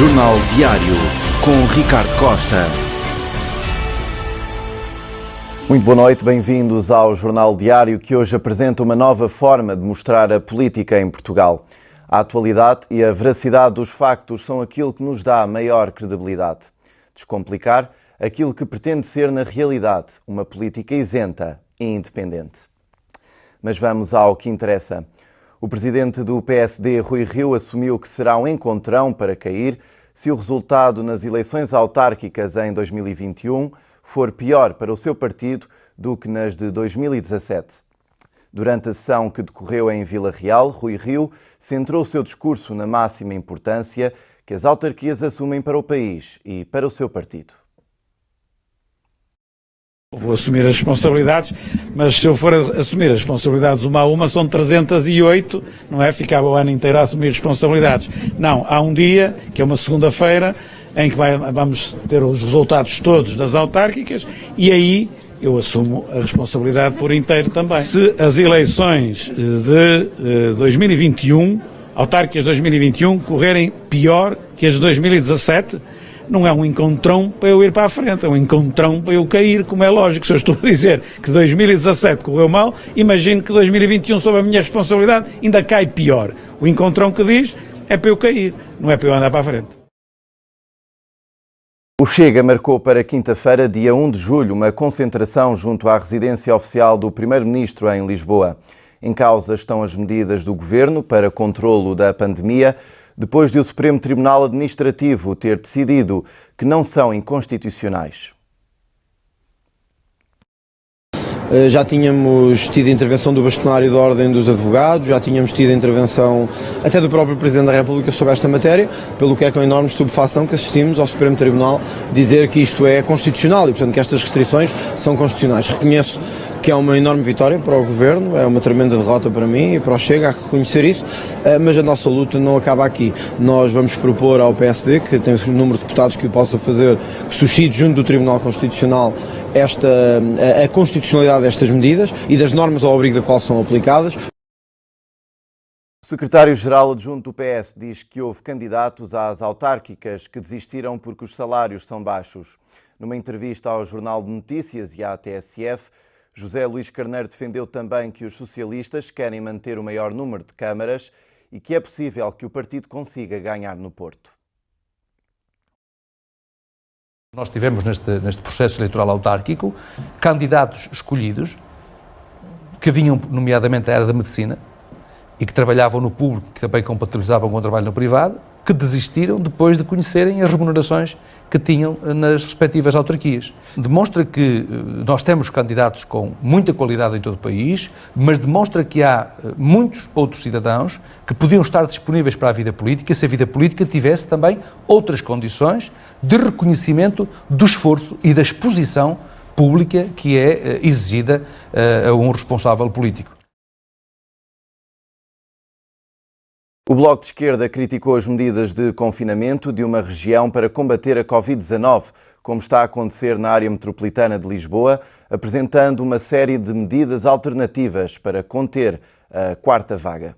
Jornal Diário, com Ricardo Costa. Muito boa noite, bem-vindos ao Jornal Diário, que hoje apresenta uma nova forma de mostrar a política em Portugal. A atualidade e a veracidade dos factos são aquilo que nos dá maior credibilidade. Descomplicar aquilo que pretende ser, na realidade, uma política isenta e independente. Mas vamos ao que interessa. O presidente do PSD, Rui Rio, assumiu que será um encontrão para cair se o resultado nas eleições autárquicas em 2021 for pior para o seu partido do que nas de 2017. Durante a sessão que decorreu em Vila Real, Rui Rio centrou o seu discurso na máxima importância que as autarquias assumem para o país e para o seu partido. Vou assumir as responsabilidades, mas se eu for assumir as responsabilidades uma a uma, são 308, não é? Ficava o ano inteiro a assumir responsabilidades. Não, há um dia, que é uma segunda-feira, em que vamos ter os resultados todos das autárquicas e aí eu assumo a responsabilidade por inteiro também. Se as eleições de 2021, autárquicas de 2021, correrem pior que as de 2017, não é um encontrão para eu ir para a frente, é um encontrão para eu cair, como é lógico. Se eu estou a dizer que 2017 correu mal, imagino que 2021, sob a minha responsabilidade, ainda cai pior. O encontrão que diz é para eu cair, não é para eu andar para a frente. O Chega marcou para quinta-feira, dia 1 de julho, uma concentração junto à residência oficial do Primeiro-Ministro em Lisboa. Em causa estão as medidas do Governo para controlo da pandemia, depois de o Supremo Tribunal Administrativo ter decidido que não são inconstitucionais. Já tínhamos tido a intervenção do bastonário da Ordem dos Advogados, já tínhamos tido a intervenção até do próprio Presidente da República sobre esta matéria, pelo que é com enorme estupefação que assistimos ao Supremo Tribunal dizer que isto é constitucional e, portanto, que estas restrições são constitucionais. Reconheço que é uma enorme vitória para o Governo, é uma tremenda derrota para mim e para o Chega, há que reconhecer isso, mas a nossa luta não acaba aqui. Nós vamos propor ao PSD, que tem o número de deputados que o possa fazer, que suscite junto do Tribunal Constitucional a constitucionalidade destas medidas e das normas ao abrigo da qual são aplicadas. O secretário-geral adjunto do PS diz que houve candidatos às autárquicas que desistiram porque os salários são baixos. Numa entrevista ao Jornal de Notícias e à TSF, José Luís Carneiro defendeu também que os socialistas querem manter o maior número de câmaras e que é possível que o partido consiga ganhar no Porto. Nós tivemos neste processo eleitoral autárquico candidatos escolhidos que vinham nomeadamente da área da medicina e que trabalhavam no público, que também compatibilizavam com o trabalho no privado, que desistiram depois de conhecerem as remunerações que tinham nas respectivas autarquias. Demonstra que nós temos candidatos com muita qualidade em todo o país, mas demonstra que há muitos outros cidadãos que podiam estar disponíveis para a vida política se a vida política tivesse também outras condições de reconhecimento do esforço e da exposição pública que é exigida a um responsável político. O Bloco de Esquerda criticou as medidas de confinamento de uma região para combater a Covid-19, como está a acontecer na área metropolitana de Lisboa, apresentando uma série de medidas alternativas para conter a quarta vaga.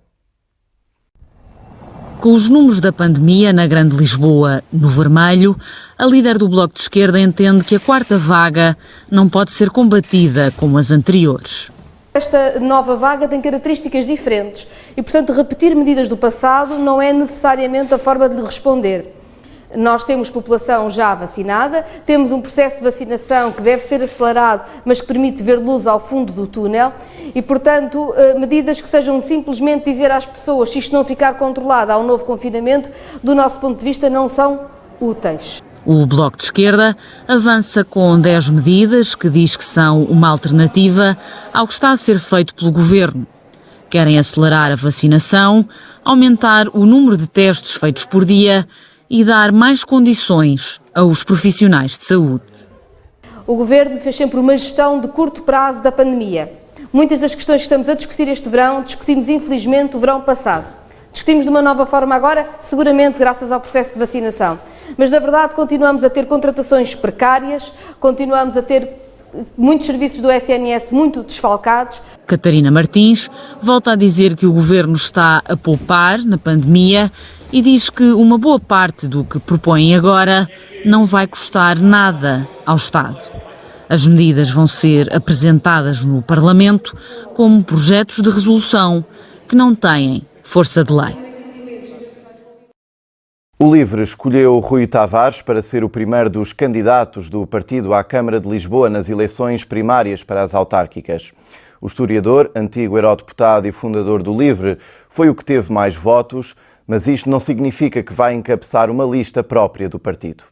Com os números da pandemia na Grande Lisboa no vermelho, a líder do Bloco de Esquerda entende que a quarta vaga não pode ser combatida como as anteriores. Esta nova vaga tem características diferentes e, portanto, repetir medidas do passado não é necessariamente a forma de responder. Nós temos população já vacinada, temos um processo de vacinação que deve ser acelerado, mas que permite ver luz ao fundo do túnel e, portanto, medidas que sejam simplesmente dizer às pessoas se isto não ficar controlado ao novo confinamento, do nosso ponto de vista, não são úteis. O Bloco de Esquerda avança com 10 medidas que diz que são uma alternativa ao que está a ser feito pelo Governo. Querem acelerar a vacinação, aumentar o número de testes feitos por dia e dar mais condições aos profissionais de saúde. O Governo fez sempre uma gestão de curto prazo da pandemia. Muitas das questões que estamos a discutir este verão, discutimos infelizmente o verão passado. Discutimos de uma nova forma agora, seguramente graças ao processo de vacinação. Mas, na verdade, continuamos a ter contratações precárias, continuamos a ter muitos serviços do SNS muito desfalcados. Catarina Martins volta a dizer que o Governo está a poupar na pandemia e diz que uma boa parte do que propõem agora não vai custar nada ao Estado. As medidas vão ser apresentadas no Parlamento como projetos de resolução que não têm força de lei. O LIVRE escolheu Rui Tavares para ser o primeiro dos candidatos do partido à Câmara de Lisboa nas eleições primárias para as autárquicas. O historiador, antigo eurodeputado e fundador do LIVRE, foi o que teve mais votos, mas isto não significa que vai encabeçar uma lista própria do partido.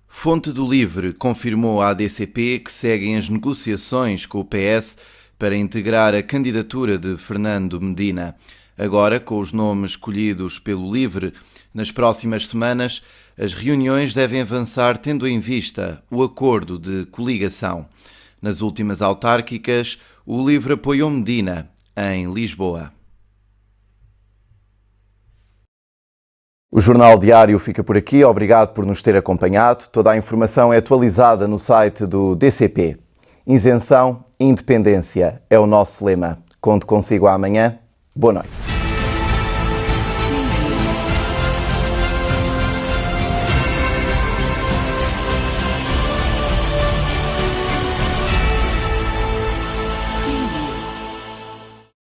Fonte do LIVRE confirmou à ADCP que seguem as negociações com o PS para integrar a candidatura de Fernando Medina. Agora, com os nomes escolhidos pelo LIVRE, nas próximas semanas, as reuniões devem avançar tendo em vista o acordo de coligação. Nas últimas autárquicas, o LIVRE apoiou Medina, em Lisboa. O Jornal Diário fica por aqui. Obrigado por nos ter acompanhado. Toda a informação é atualizada no site do DCP. Isenção, independência é o nosso lema. Conto consigo amanhã. Boa noite.